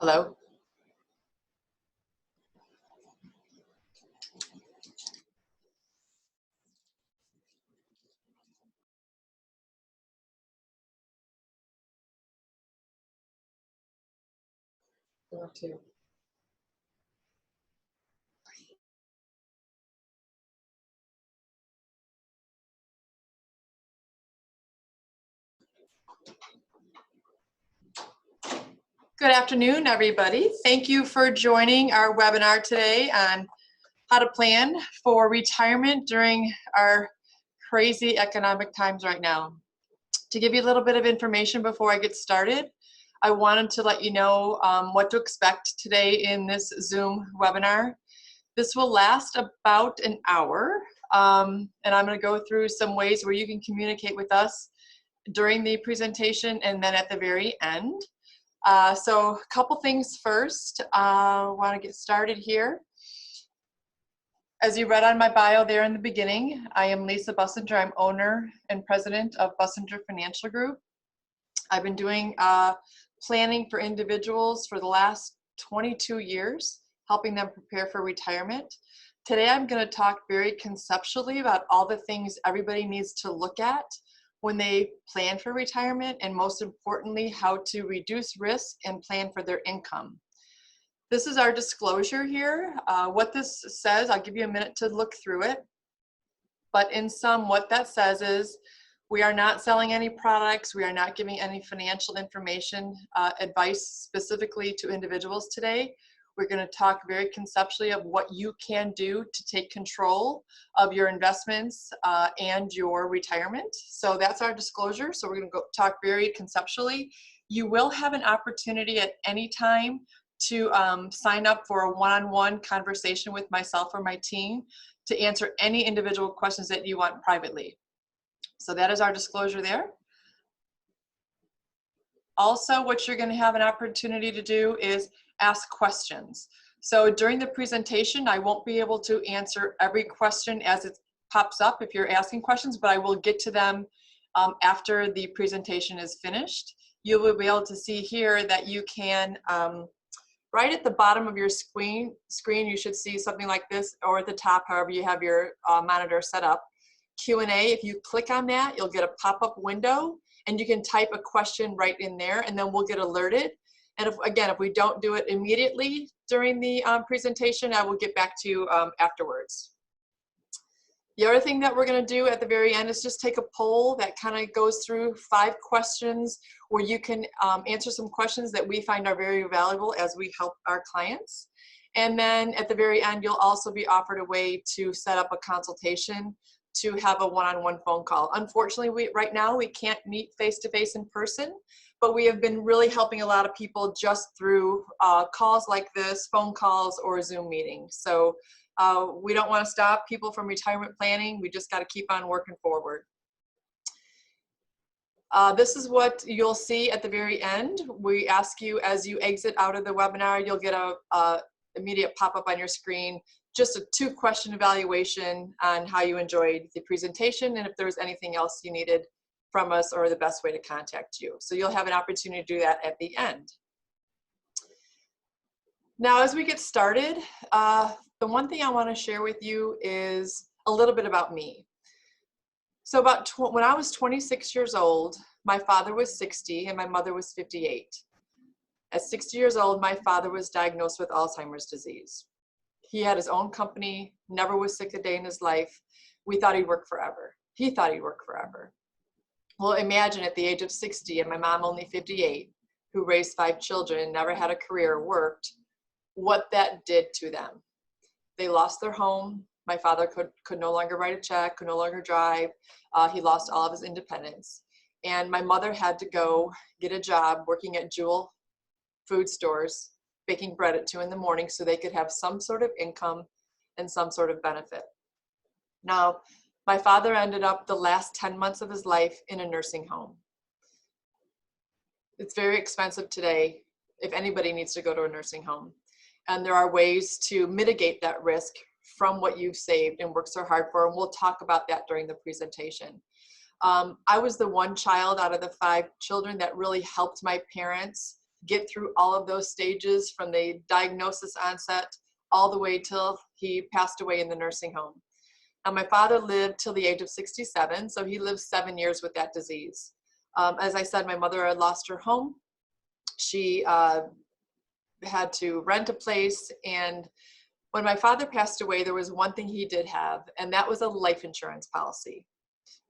Hello. Hello too. Good afternoon, everybody. Thank you for joining our webinar today on how to plan for retirement during our crazy economic times right now. To give you a little bit of information before I get started, I wanted to let you know what to expect today in this Zoom webinar. This will last about an hour, and I'm going to go through some ways where you can communicate with us during the presentation and then at the very end. So a couple things first. I want to get started here. As you read on my bio there in the beginning, I am Lisa Bussinger. I'm owner and president of Bussinger Financial Group. I've been doing planning for individuals for the last 22 years, helping them prepare for retirement. Today I'm going to talk very conceptually about all the things everybody needs to look at when they plan for retirement, and most importantly, how to reduce risk and plan for their income. This is our disclosure here. What this says, I'll give you a minute to look through it. But in sum, what that says is we are not selling any products. We are not giving any financial information advice specifically to individuals today. We're going to talk very conceptually of what you can do to take control of your investments and your retirement. So that's our disclosure. So we're going to talk very conceptually. You will have an opportunity at any time to sign up for a one-on-one conversation with myself or my team to answer any individual questions that you want privately. So that is our disclosure there. Also, what you're going to have an opportunity to do is ask questions. So during the presentation, I won't be able to answer every question as it pops up if you're asking questions, but I will get to them after the presentation is finished. You will be able to see here that you can, right at the bottom of your screen, you should see something like this, or at the top, however you have your monitor set up. Q&A, if you click on that, you'll get a pop-up window, and you can type a question right in there, and then we'll get alerted. And if we don't do it immediately during the presentation, I will get back to you afterwards. The other thing that we're going to do at the very end is just take a poll that kind of goes through 5 questions where you can answer some questions that we find are very valuable as we help our clients. And then at the very end, you'll also be offered a way to set up a consultation to have a one-on-one phone call. Unfortunately, right now we can't meet face-to-face in person, but we have been really helping a lot of people just through calls like this, phone calls, or Zoom meetings. So we don't want to stop people from retirement planning. We just got to keep on working forward. This is what you'll see at the very end. We ask you, as you exit out of the webinar, you'll get a immediate pop-up on your screen, just a 2-question evaluation on how you enjoyed the presentation and if there was anything else you needed from us or the best way to contact you. So you'll have an opportunity to do that at the end. Now, as we get started, the one thing I want to share with you is a little bit about me. So when I was 26 years old, my father was 60 and my mother was 58. At 60 years old, my father was diagnosed with Alzheimer's disease. He had his own company, never was sick a day in his life. We thought he'd work forever. He thought he'd work forever. Well, imagine at the age of 60 and my mom only 58, who raised 5 children, never had a career, worked, what that did to them. They lost their home. My father could no longer write a check, could no longer drive. He lost all of his independence. And my mother had to go get a job working at Jewel food stores, baking bread at 2 in the morning so they could have some sort of income and some sort of benefit. Now, my father ended up the last 10 months of his life in a nursing home. It's very expensive today if anybody needs to go to a nursing home. And there are ways to mitigate that risk from what you've saved and worked so hard for, and we'll talk about that during the presentation. I was the one child out of the 5 children that really helped my parents get through all of those stages from the diagnosis onset all the way till he passed away in the nursing home. Now, my father lived till the age of 67, so he lived 7 years with that disease. As I said, my mother had lost her home. She had to rent a place, and when my father passed away, there was one thing he did have, and that was a life insurance policy.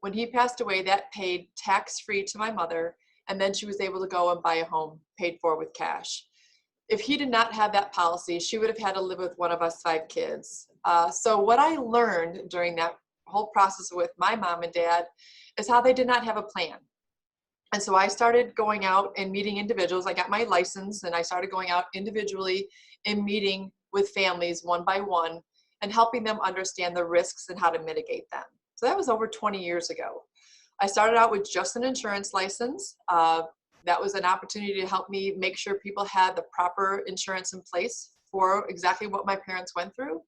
When he passed away, that paid tax-free to my mother, and then she was able to go and buy a home paid for with cash. If he did not have that policy, she would have had to live with one of us 5 kids. So what I learned during that whole process with my mom and dad is how they did not have a plan. And so I started going out and meeting individuals. I got my license and I started going out individually and meeting with families one by one and helping them understand the risks and how to mitigate them. So that was over 20 years ago. I started out with just an insurance license. That was an opportunity to help me make sure people had the proper insurance in place for exactly what my parents went through.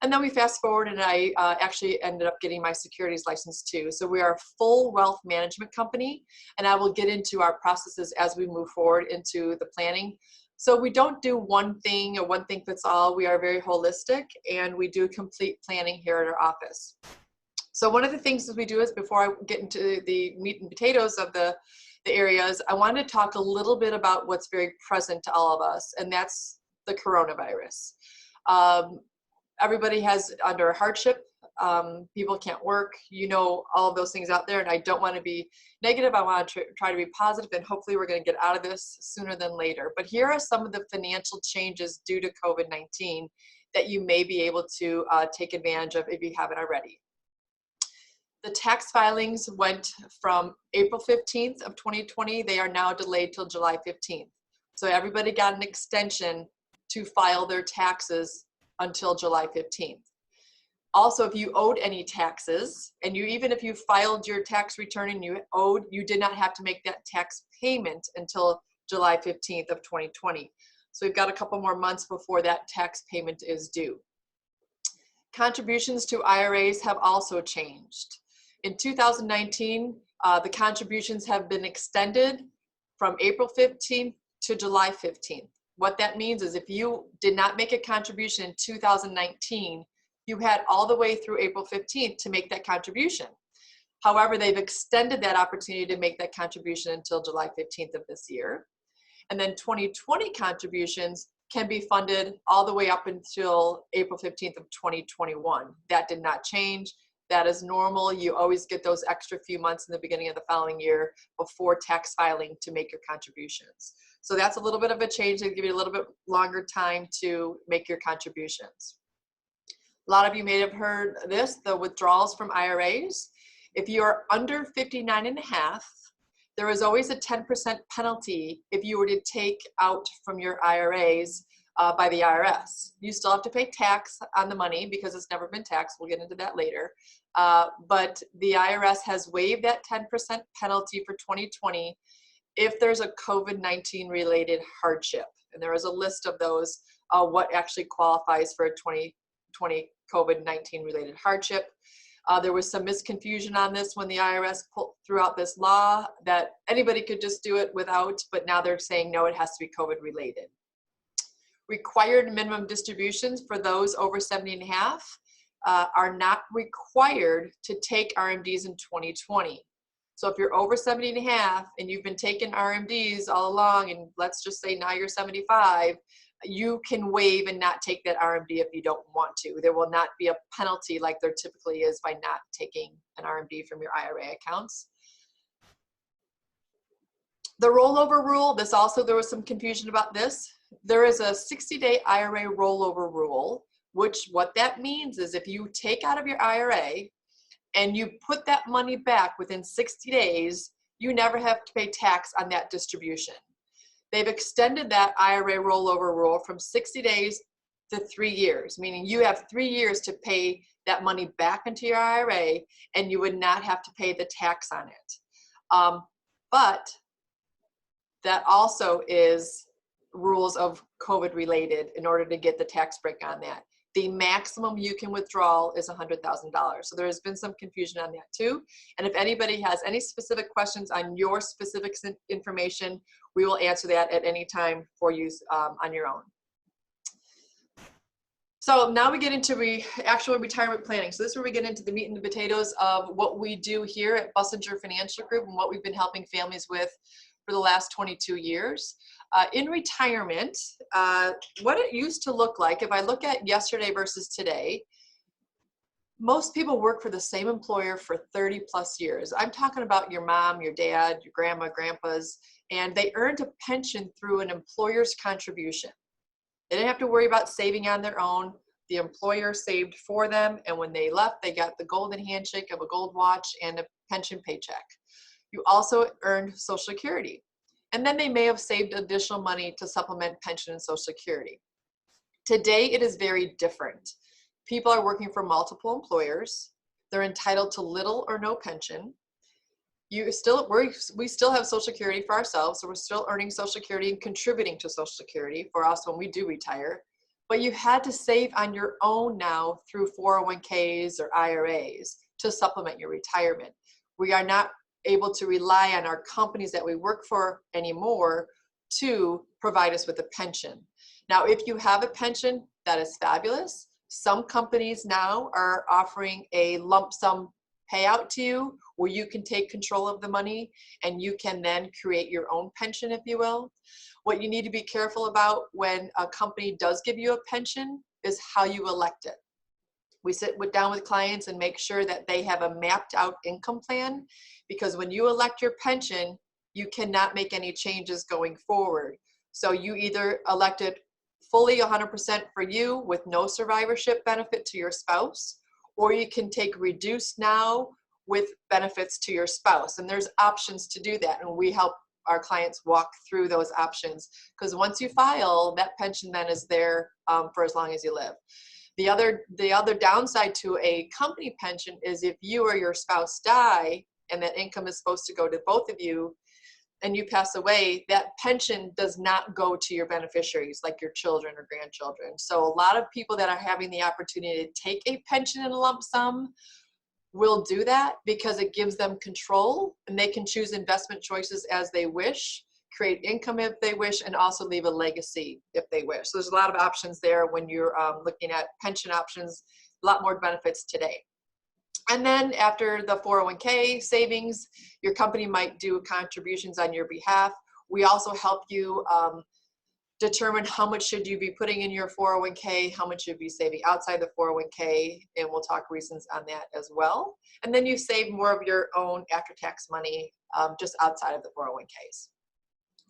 And then we fast forward and I actually ended up getting my securities license too. So we are a full wealth management company, and I will get into our processes as we move forward into the planning. So we don't do one thing or one thing fits all. We are very holistic, and we do complete planning here at our office. So one of the things that we do is, before I get into the meat and potatoes of the areas, I want to talk a little bit about what's very present to all of us, and that's the coronavirus. Everybody has under hardship. People can't work, all of those things out there, and I don't want to be negative. I want to try to be positive, and hopefully we're going to get out of this sooner than later. But here are some of the financial changes due to COVID-19 that you may be able to take advantage of if you haven't already. The tax filings went from April 15th of 2020. They are now delayed till July 15th. So everybody got an extension to file their taxes until July 15th. Also, if you owed any taxes, and even if you filed your tax return and you did not have to make that tax payment until July 15th of 2020. So we've got a couple more months before that tax payment is due. Contributions to IRAs have also changed. In 2019, the contributions have been extended from April 15th to July 15th. What that means is if you did not make a contribution in 2019, you had all the way through April 15th to make that contribution. However, they've extended that opportunity to make that contribution until July 15th of this year. And then 2020 contributions can be funded all the way up until April 15th of 2021. That did not change. That is normal. You always get those extra few months in the beginning of the following year before tax filing to make your contributions. So that's a little bit of a change. They give you a little bit longer time to make your contributions. A lot of you may have heard this, the withdrawals from IRAs. If you are under 59 and a half, there is always a 10% penalty if you were to take out from your IRAs by the IRS. You still have to pay tax on the money because it's never been taxed. We'll get into that later. But the IRS has waived that 10% penalty for 2020 if there's a COVID-19 related hardship. And there is a list of those, what actually qualifies for a 2020 COVID-19 related hardship. There was some misconfusion on this when the IRS threw out this law that anybody could just do it without, but now they're saying no, it has to be COVID related. Required minimum distributions for those over 70 and a half are not required to take RMDs in 2020. So if you're over 70 and a half and you've been taking RMDs all along, and let's just say now you're 75, you can waive and not take that RMD if you don't want to. There will not be a penalty like there typically is by not taking an RMD from your IRA accounts. The rollover rule, there was some confusion about this. There is a 60-day IRA rollover rule, which what that means is if you take out of your IRA and you put that money back within 60 days, you never have to pay tax on that distribution. They've extended that IRA rollover rule from 60 days to 3 years, meaning you have 3 years to pay that money back into your IRA and you would not have to pay the tax on it. But that also is rules of COVID related in order to get the tax break on that. The maximum you can withdraw is $100,000. So there has been some confusion on that too. And if anybody has any specific questions on your specific information, we will answer that at any time for use on your own. So now we get into actual retirement planning. So this is where we get into the meat and the potatoes of what we do here at Bussinger Financial Group and what we've been helping families with for the last 22 years. In retirement, what it used to look like, if I look at yesterday versus today, most people work for the same employer for 30 plus years. I'm talking about your mom, your dad, your grandma, grandpas, and they earned a pension through an employer's contribution. They didn't have to worry about saving on their own. The employer saved for them, and when they left, they got the golden handshake of a gold watch and a pension paycheck. You also earned Social Security. And then they may have saved additional money to supplement pension and Social Security. Today, it is very different. People are working for multiple employers. They're entitled to little or no pension. We still have Social Security for ourselves, so we're still earning Social Security and contributing to Social Security for us when we do retire. But you had to save on your own now through 401ks or IRAs to supplement your retirement. We are not able to rely on our companies that we work for anymore to provide us with a pension. Now, if you have a pension, that is fabulous. Some companies now are offering a lump sum payout to you where you can take control of the money and you can then create your own pension, if you will. What you need to be careful about when a company does give you a pension is how you elect it. We sit down with clients and make sure that they have a mapped out income plan, because when you elect your pension, you cannot make any changes going forward. So you either elect it fully 100% for you with no survivorship benefit to your spouse, or you can take reduced now with benefits to your spouse. And there's options to do that. And we help our clients walk through those options, because once you file, that pension then is there for as long as you live. The other downside to a company pension is if you or your spouse die and that income is supposed to go to both of you and you pass away, that pension does not go to your beneficiaries like your children or grandchildren. So a lot of people that are having the opportunity to take a pension in a lump sum will do that because it gives them control, and they can choose investment choices as they wish, create income if they wish, and also leave a legacy if they wish. So there's a lot of options there when you're looking at pension options, a lot more benefits today. And then after the 401k savings, your company might do contributions on your behalf. We also help you determine how much should you be putting in your 401k, how much should you be saving outside the 401k, and we'll talk reasons on that as well. And then you save more of your own after-tax money just outside of the 401ks.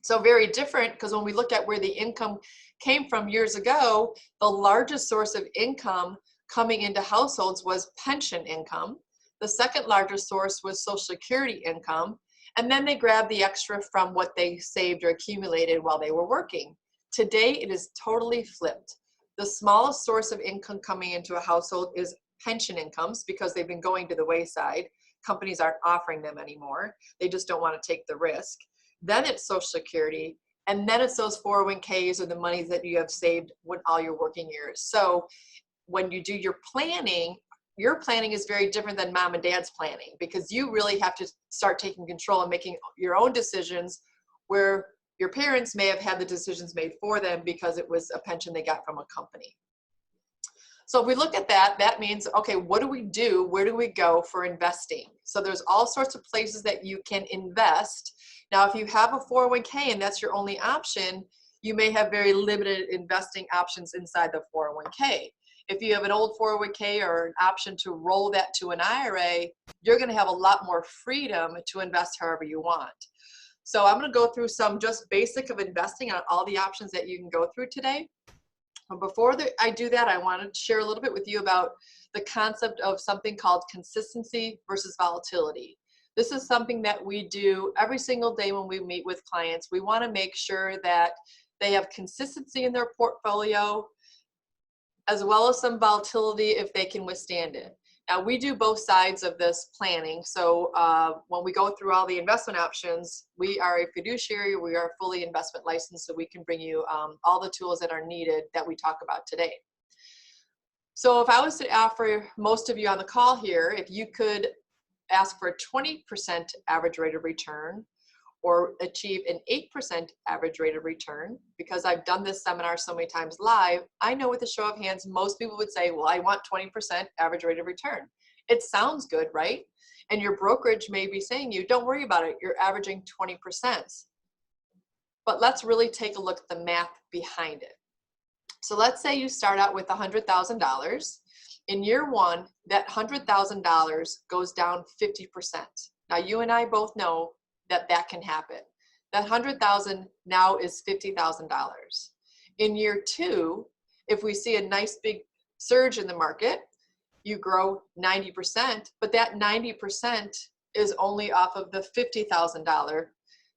So very different, because when we look at where the income came from years ago, the largest source of income coming into households was pension income. The second largest source was Social Security income, and then they grabbed the extra from what they saved or accumulated while they were working. Today, it is totally flipped. The smallest source of income coming into a household is pension incomes, because they've been going to the wayside. Companies aren't offering them anymore. They just don't want to take the risk. Then it's Social Security, and then it's those 401ks or the monies that you have saved when all your working years. So when you do your planning is very different than mom and dad's planning, because you really have to start taking control and making your own decisions, where your parents may have had the decisions made for them because it was a pension they got from a company. So if we look at that, that means, okay, what do we do? Where do we go for investing? So there's all sorts of places that you can invest. Now, if you have a 401k and that's your only option, you may have very limited investing options inside the 401k. If you have an old 401k or an option to roll that to an IRA, you're going to have a lot more freedom to invest however you want. So I'm going to go through some just basic of investing on all the options that you can go through today. But before I do that, I want to share a little bit with you about the concept of something called consistency versus volatility. This is something that we do every single day when we meet with clients. We want to make sure that they have consistency in their portfolio, as well as some volatility if they can withstand it. Now, we do both sides of this planning. So when we go through all the investment options, we are a fiduciary, we are fully investment licensed, so we can bring you all the tools that are needed that we talk about today. So if I was to offer most of you on the call here, if you could ask for a 20% average rate of return or achieve an 8% average rate of return, because I've done this seminar so many times live, I know with a show of hands, most people would say, well, I want 20% average rate of return. It sounds good, right? And your brokerage may be saying you, don't worry about it, you're averaging 20%. But let's really take a look at the math behind it. So let's say you start out with $100,000. In year one, that $100,000 goes down 50%. Now you and I both know that that can happen. That 100,000 now is $50,000. In year two, if we see a nice big surge in the market, you grow 90%, but that 90% is only off of the $50,000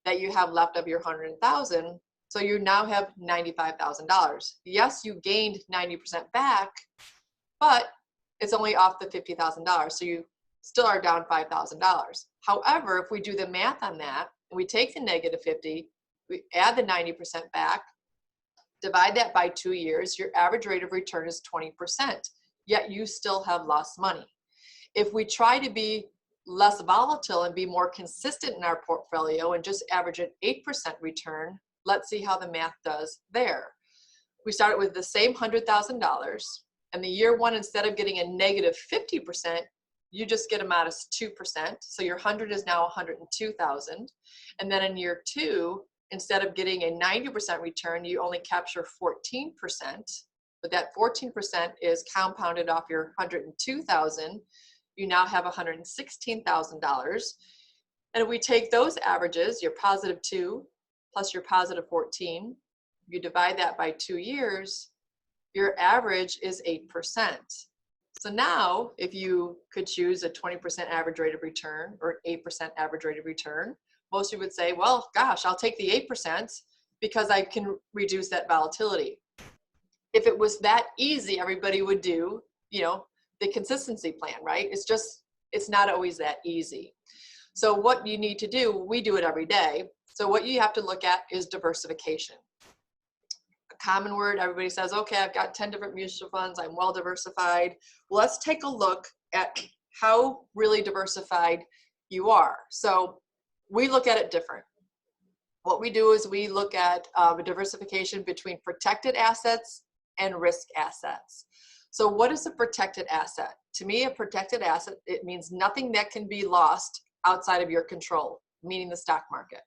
that you have left of your 100,000. So you now have $95,000. Yes, you gained 90% back, but it's only off the $50,000. So you still are down $5,000. However, if we do the math on that, and we take the negative 50, we add the 90% back, divide that by 2 years, your average rate of return is 20%, yet you still have lost money. If we try to be less volatile and be more consistent in our portfolio and just average an 8% return, let's see how the math does there. We started with the same $100,000, and the year one, instead of getting a negative 50%, you just get a modest 2%. So your 100 is now 102,000. And then in year two, instead of getting a 90% return, you only capture 14%. But that 14% is compounded off your 102,000. You now have $116,000. And if we take those averages, your positive 2 plus your positive 14, you divide that by 2 years, your average is 8%. So now, if you could choose a 20% average rate of return or 8% average rate of return, most people would say, well, gosh, I'll take the 8% because I can reduce that volatility. If it was that easy, everybody would do, the consistency plan, right? It's not always that easy. So what you need to do, we do it every day. So what you have to look at is diversification. A common word, everybody says, okay, I've got 10 different mutual funds, I'm well diversified. Well, let's take a look at how really diversified you are. So we look at it different. What we do is we look at a diversification between protected assets and risk assets. So what is a protected asset? To me, a protected asset, it means nothing that can be lost outside of your control, meaning the stock market,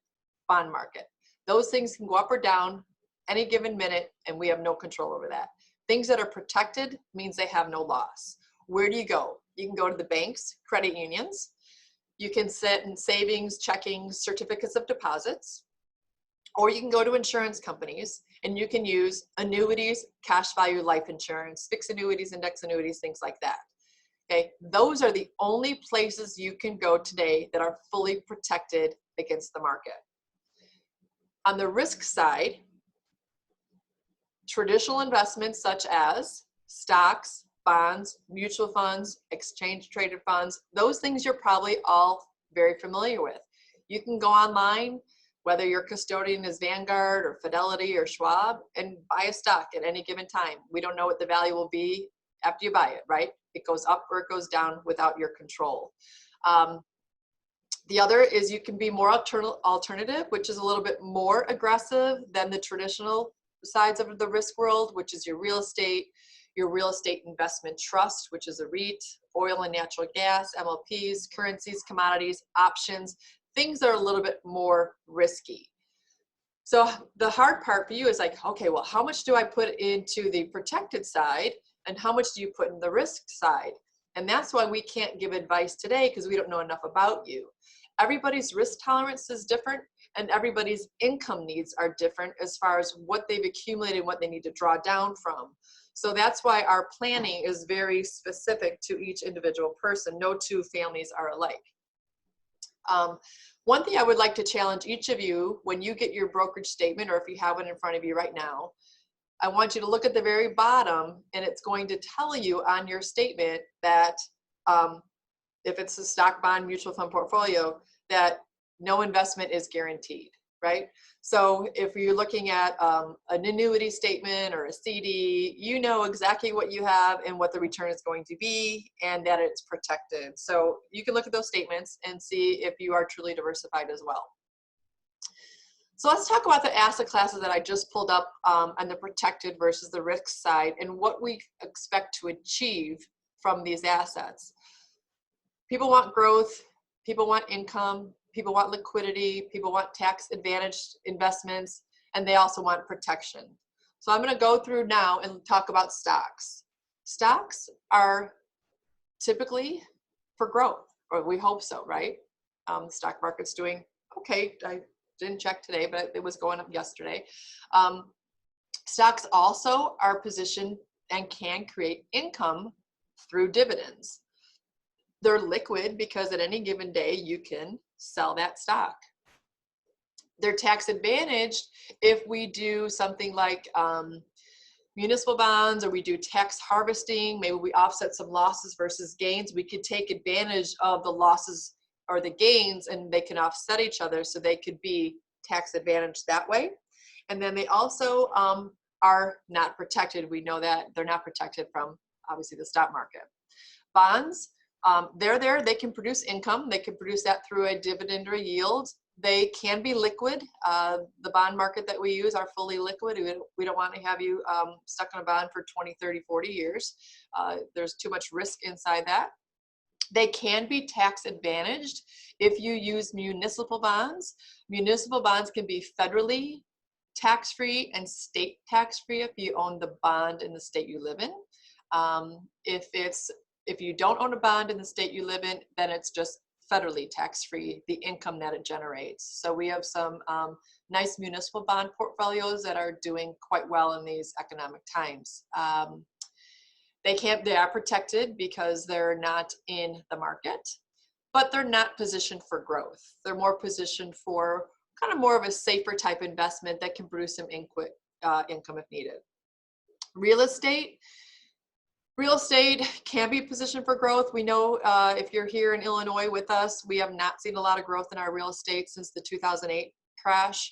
bond market. Those things can go up or down any given minute, and we have no control over that. Things that are protected means they have no loss. Where do you go? You can go to the banks, credit unions. You can sit in savings, checkings, certificates of deposits, or you can go to insurance companies and you can use annuities, cash value life insurance, fixed annuities, index annuities, things like that. Okay, those are the only places you can go today that are fully protected against the market. On the risk side, traditional investments such as stocks, bonds, mutual funds, exchange traded funds, those things you're probably all very familiar with. You can go online, whether your custodian is Vanguard or Fidelity or Schwab, and buy a stock at any given time. We don't know what the value will be after you buy it, right? It goes up or it goes down without your control. The other is you can be more alternative, which is a little bit more aggressive than the traditional sides of the risk world, which is your real estate investment trust, which is a REIT, oil and natural gas, MLPs, currencies, commodities, options, things that are a little bit more risky. So the hard part for you is like, okay, well, how much do I put into the protected side and how much do you put in the risk side? And that's why we can't give advice today, because we don't know enough about you. Everybody's risk tolerance is different and everybody's income needs are different as far as what they've accumulated and what they need to draw down from. So that's why our planning is very specific to each individual person. No two families are alike. One thing I would like to challenge each of you when you get your brokerage statement, or if you have it in front of you right now, I want you to look at the very bottom and it's going to tell you on your statement that if it's a stock, bond, mutual fund portfolio, that no investment is guaranteed. right? So if you're looking at an annuity statement or a CD, you know exactly what you have and what the return is going to be and that it's protected. So you can look at those statements and see if you are truly diversified as well. So let's talk about the asset classes that I just pulled up on the protected versus the risk side and what we expect to achieve from these assets. People want growth, people want income, people want liquidity, people want tax advantaged investments, and they also want protection. So I'm going to go through now and talk about stocks. Stocks are typically for growth, or we hope so, right? The stock market's doing okay. I didn't check today, but it was going up yesterday. Stocks also are positioned and can create income through dividends. They're liquid because at any given day you can sell that stock. They're tax advantaged if we do something like municipal bonds, or we do tax harvesting. Maybe we offset some losses versus gains. We could take advantage of the losses or the gains, and they can offset each other, so they could be tax advantaged that way. And then they also are not protected. We know that they're not protected from, obviously, the stock market. Bonds, they're there. They can produce income. They can produce that through a dividend or a yield. They can be liquid. The bond market that we use are fully liquid. We don't want to have you stuck in a bond for 20, 30, 40 years. There's too much risk inside that. They can be tax advantaged if you use municipal bonds. Municipal bonds can be federally tax-free and state tax-free if you own the bond in the state you live in. If you don't own a bond in the state you live in, then it's just federally tax-free, the income that it generates. So we have some nice municipal bond portfolios that are doing quite well in these economic times. They are protected because they're not in the market, but they're not positioned for growth. They're more positioned for kind of more of a safer type investment that can produce some income if needed. Real estate can be positioned for growth. We know if you're here in Illinois with us, we have not seen a lot of growth in our real estate since the 2008 crash.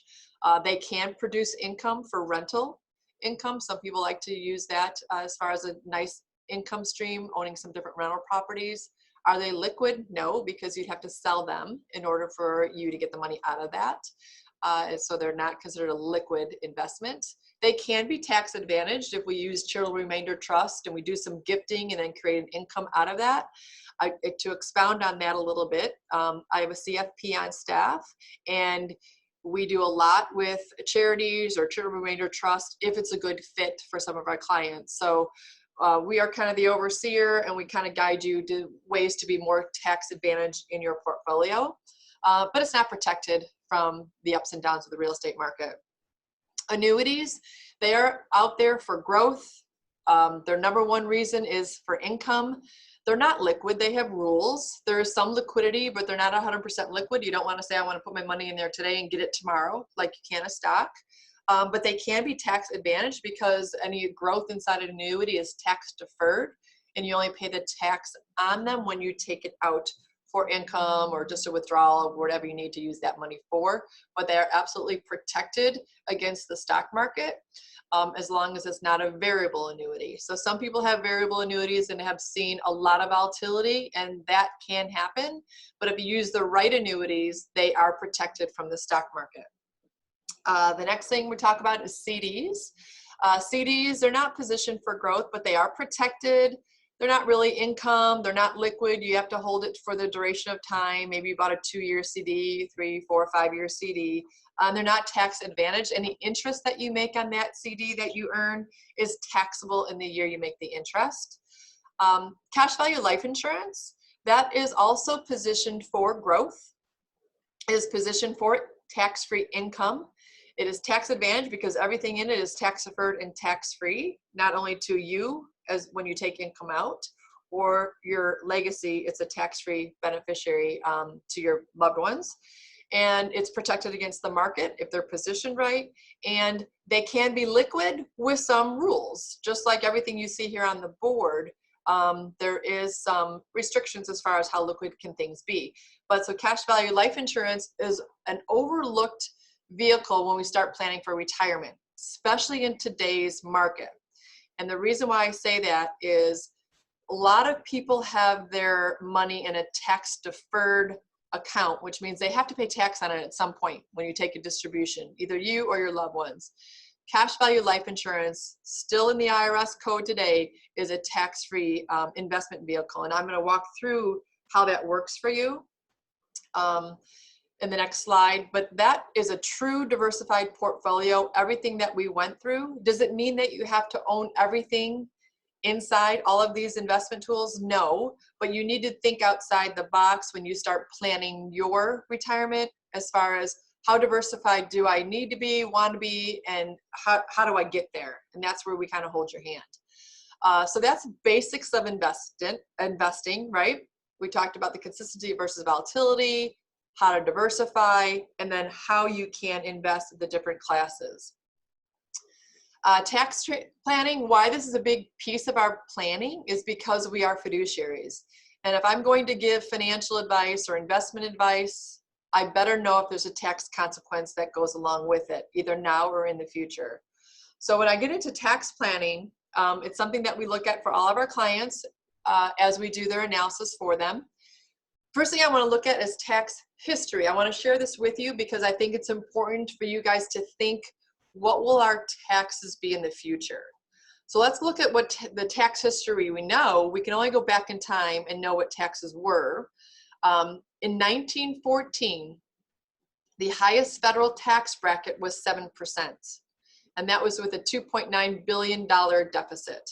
They can produce income for rental income. Some people like to use that as far as a nice income stream, owning some different rental properties. Are they liquid? No, because you'd have to sell them in order for you to get the money out of that. So they're not considered a liquid investment. They can be tax advantaged if we use charitable remainder trust and we do some gifting and then create an income out of that. To expound on that a little bit, I have a CFP on staff, and we do a lot with charities or charitable remainder trust if it's a good fit for some of our clients. So we are kind of the overseer, and we kind of guide you to ways to be more tax advantaged in your portfolio, but it's not protected from the ups and downs of the real estate market. Annuities, they are out there for growth. Their number one reason is for income. They're not liquid. They have rules. There is some liquidity, but they're not 100% liquid. You don't want to say, I want to put my money in there today and get it tomorrow, like you can a stock. But they can be tax advantaged because any growth inside an annuity is tax deferred, and you only pay the tax on them when you take it out for income or just a withdrawal or whatever you need to use that money for. But they are absolutely protected against the stock market as long as it's not a variable annuity. So some people have variable annuities and have seen a lot of volatility, and that can happen. But if you use the right annuities, they are protected from the stock market. The next thing we talk about is CDs. CDs, they're not positioned for growth, but they are protected. They're not really income. They're not liquid. You have to hold it for the duration of time. Maybe about a 2-year CD, 3, 4, 5-year CD. They're not tax advantaged. Any interest that you make on that CD that you earn is taxable in the year you make the interest. Cash value life insurance, that is also positioned for growth, is positioned for tax-free income. It is tax advantaged because everything in it is tax deferred and tax-free, not only to you as when you take income out, or your legacy, it's a tax-free beneficiary to your loved ones. And it's protected against the market if they're positioned right. And they can be liquid with some rules, just like everything you see here on the board. There is some restrictions as far as how liquid can things be. But so cash value life insurance is an overlooked vehicle when we start planning for retirement, especially in today's market. And the reason why I say that is a lot of people have their money in a tax deferred account, which means they have to pay tax on it at some point when you take a distribution, either you or your loved ones. Cash value life insurance, still in the IRS code today, is a tax-free investment vehicle. And I'm going to walk through how that works for you in the next slide. But that is a true diversified portfolio, everything that we went through. Does it mean that you have to own everything inside all of these investment tools? No, but you need to think outside the box when you start planning your retirement, as far as how diversified do I need to be, want to be, and how do I get there? And that's where we kind of hold your hand. So that's basics of investing, right? We talked about the consistency versus volatility, how to diversify, and then how you can invest in the different classes. Tax planning, why this is a big piece of our planning is because we are fiduciaries. And if I'm going to give financial advice or investment advice, I better know if there's a tax consequence that goes along with it, either now or in the future. So when I get into tax planning, it's something that we look at for all of our clients as we do their analysis for them. First thing I want to look at is tax history. I want to share this with you because I think it's important for you guys to think, what will our taxes be in the future? So let's look at what the tax history we know. We can only go back in time and know what taxes were. In 1914, the highest federal tax bracket was 7%, and that was with a $2.9 billion deficit.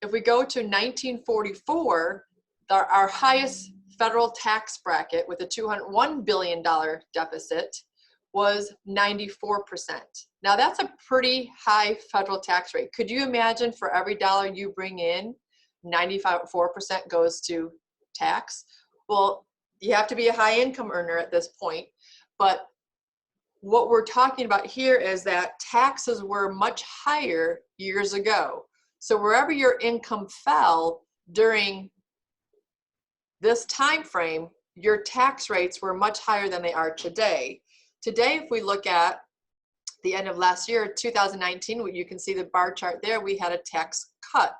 If we go to 1944, our highest federal tax bracket with a $201 billion deficit was 94%. Now that's a pretty high federal tax rate. Could you imagine for every dollar you bring in, 94% goes to tax? Well, you have to be a high income earner at this point, but what we're talking about here is that taxes were much higher years ago. So wherever your income fell during this time frame, your tax rates were much higher than they are today. Today, if we look at the end of last year, 2019, you can see the bar chart there, we had a tax cut.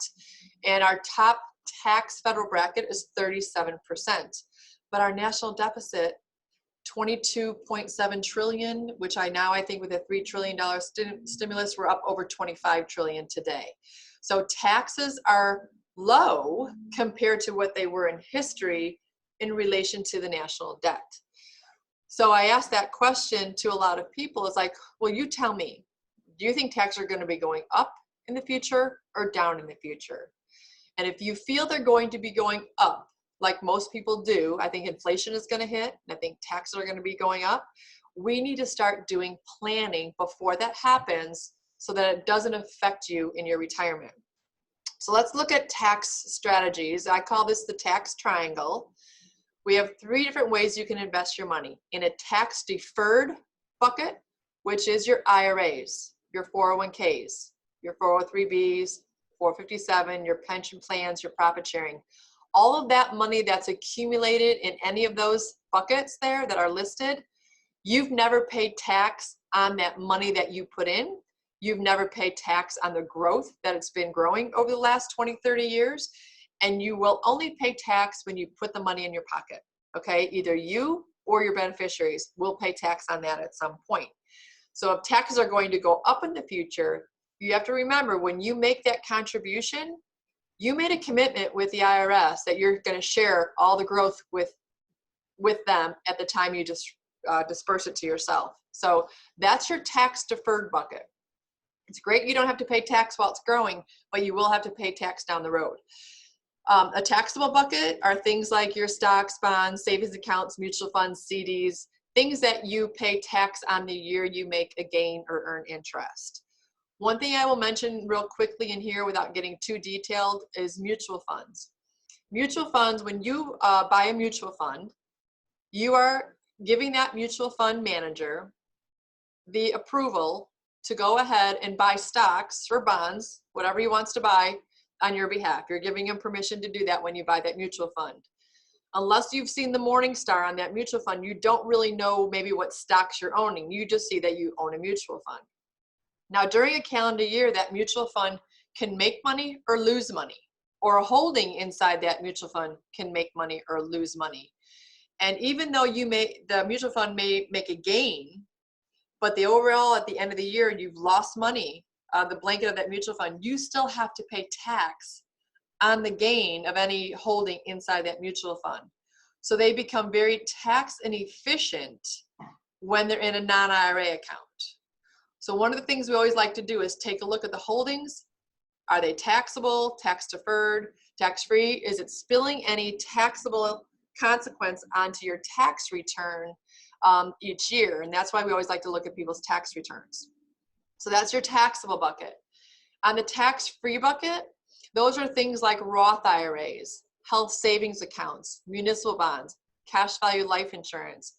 And our top tax federal bracket is 37%. But our national deficit, 22.7 trillion, which I think with a $3 trillion stimulus, we're up over 25 trillion today. So taxes are low compared to what they were in history in relation to the national debt. So I asked that question to a lot of people. It's like, well, you tell me, do you think taxes are going to be going up in the future or down in the future? And if you feel they're going to be going up, like most people do, I think inflation is going to hit, and I think taxes are going to be going up. We need to start doing planning before that happens so that it doesn't affect you in your retirement. So let's look at tax strategies. I call this the tax triangle. We have 3 different ways you can invest your money. In a tax deferred bucket, which is your IRAs, your 401ks, your 403bs, 457, your pension plans, your profit sharing. All of that money that's accumulated in any of those buckets there that are listed, you've never paid tax on that money that you put in. You've never paid tax on the growth that it's been growing over the last 20, 30 years. And you will only pay tax when you put the money in your pocket, okay? Either you or your beneficiaries will pay tax on that at some point. So if taxes are going to go up in the future, you have to remember when you make that contribution, you made a commitment with the IRS that you're going to share all the growth with them at the time you just disperse it to yourself. So that's your tax deferred bucket. It's great you don't have to pay tax while it's growing, but you will have to pay tax down the road. A taxable bucket are things like your stocks, bonds, savings accounts, mutual funds, CDs, things that you pay tax on the year you make a gain or earn interest. One thing I will mention real quickly in here without getting too detailed is mutual funds. Mutual funds, when you buy a mutual fund, you are giving that mutual fund manager the approval to go ahead and buy stocks or bonds, whatever he wants to buy, on your behalf. You're giving him permission to do that when you buy that mutual fund. Unless you've seen the Morningstar on that mutual fund, you don't really know maybe what stocks you're owning. You just see that you own a mutual fund. Now, during a calendar year, that mutual fund can make money or lose money, or a holding inside that mutual fund can make money or lose money. And even though the mutual fund may make a gain, but the overall at the end of the year, you've lost money, the blanket of that mutual fund, you still have to pay tax on the gain of any holding inside that mutual fund. So they become very tax inefficient when they're in a non-IRA account. So one of the things we always like to do is take a look at the holdings. Are they taxable, tax deferred, tax free? Is it spilling any taxable consequence onto your tax return each year? And that's why we always like to look at people's tax returns. So that's your taxable bucket. On the tax-free bucket, those are things like Roth IRAs, health savings accounts, municipal bonds, cash value life insurance.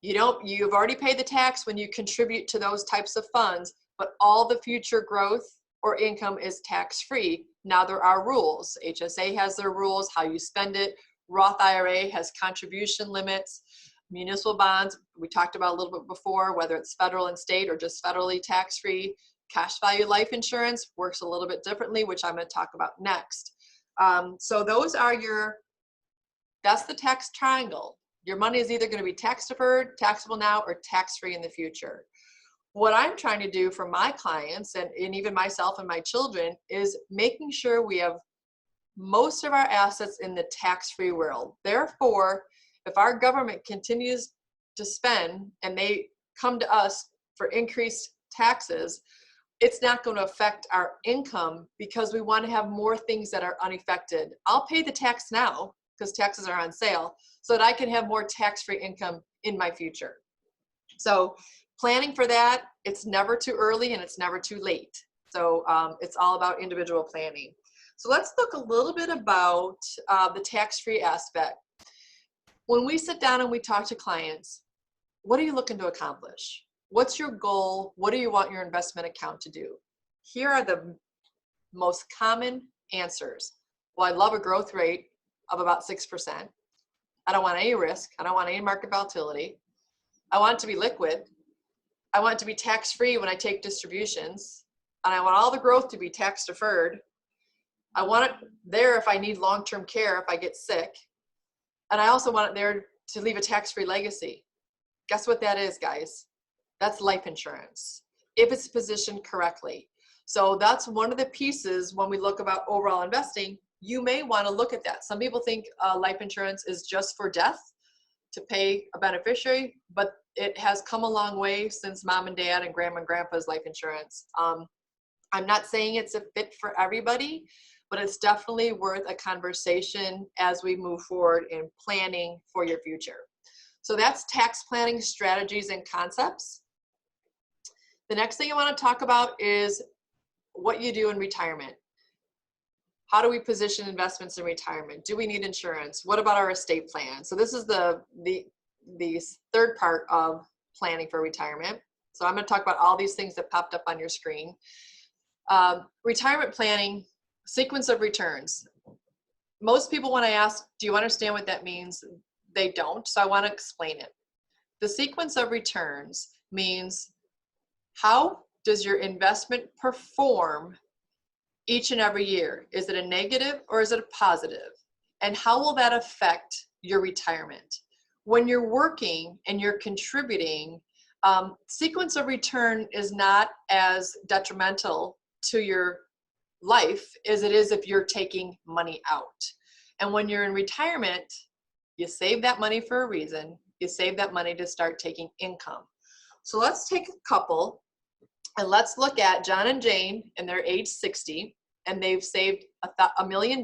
You've already paid the tax when you contribute to those types of funds, but all the future growth or income is tax-free. Now there are rules. HSA has their rules, how you spend it. Roth IRA has contribution limits. Municipal bonds, we talked about a little bit before, whether it's federal and state or just federally tax-free. Cash value life insurance works a little bit differently, which I'm going to talk about next. So those are that's the tax triangle. Your money is either going to be tax deferred, taxable now, or tax-free in the future. What I'm trying to do for my clients and even myself and my children is making sure we have most of our assets in the tax-free world. Therefore, if our government continues to spend and they come to us for increased taxes, it's not going to affect our income because we want to have more things that are unaffected. I'll pay the tax now because taxes are on sale so that I can have more tax-free income in my future. So planning for that, it's never too early and it's never too late. So it's all about individual planning. So let's look a little bit about the tax-free aspect. When we sit down and we talk to clients, what are you looking to accomplish? What's your goal? What do you want your investment account to do? Here are the most common answers. Well, I love a growth rate of about 6%. I don't want any risk. I don't want any market volatility. I want it to be liquid. I want it to be tax-free when I take distributions. And I want all the growth to be tax deferred. I want it there if I need long-term care, if I get sick. And I also want it there to leave a tax-free legacy. Guess what that is, guys? That's life insurance, if it's positioned correctly. So that's one of the pieces when we look about overall investing, you may want to look at that. Some people think life insurance is just for death to pay a beneficiary, but it has come a long way since mom and dad and grandma and grandpa's life insurance. I'm not saying it's a fit for everybody, but it's definitely worth a conversation as we move forward in planning for your future. So that's tax planning strategies and concepts. The next thing I want to talk about is what you do in retirement. How do we position investments in retirement? Do we need insurance? What about our estate plan? So this is the third part of planning for retirement. So I'm going to talk about all these things that popped up on your screen. Retirement planning, sequence of returns. Most people, when I ask, do you understand what that means? They don't, so I want to explain it. The sequence of returns means how does your investment perform each and every year? Is it a negative or is it a positive? And how will that affect your retirement? When you're working and you're contributing, sequence of return is not as detrimental to your life as it is if you're taking money out. And when you're in retirement, you save that money for a reason. You save that money to start taking income. So let's take a couple and let's look at John and Jane, and they're age 60, and they've saved $1 million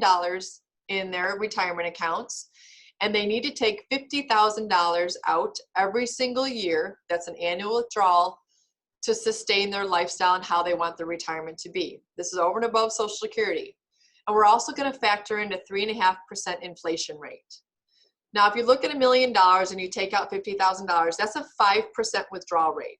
in their retirement accounts, and they need to take $50,000 out every single year. That's an annual withdrawal to sustain their lifestyle and how they want their retirement to be. This is over and above Social Security. And we're also going to factor in a 3.5% inflation rate. Now, if you look at $1 million and you take out $50,000, that's a 5% withdrawal rate.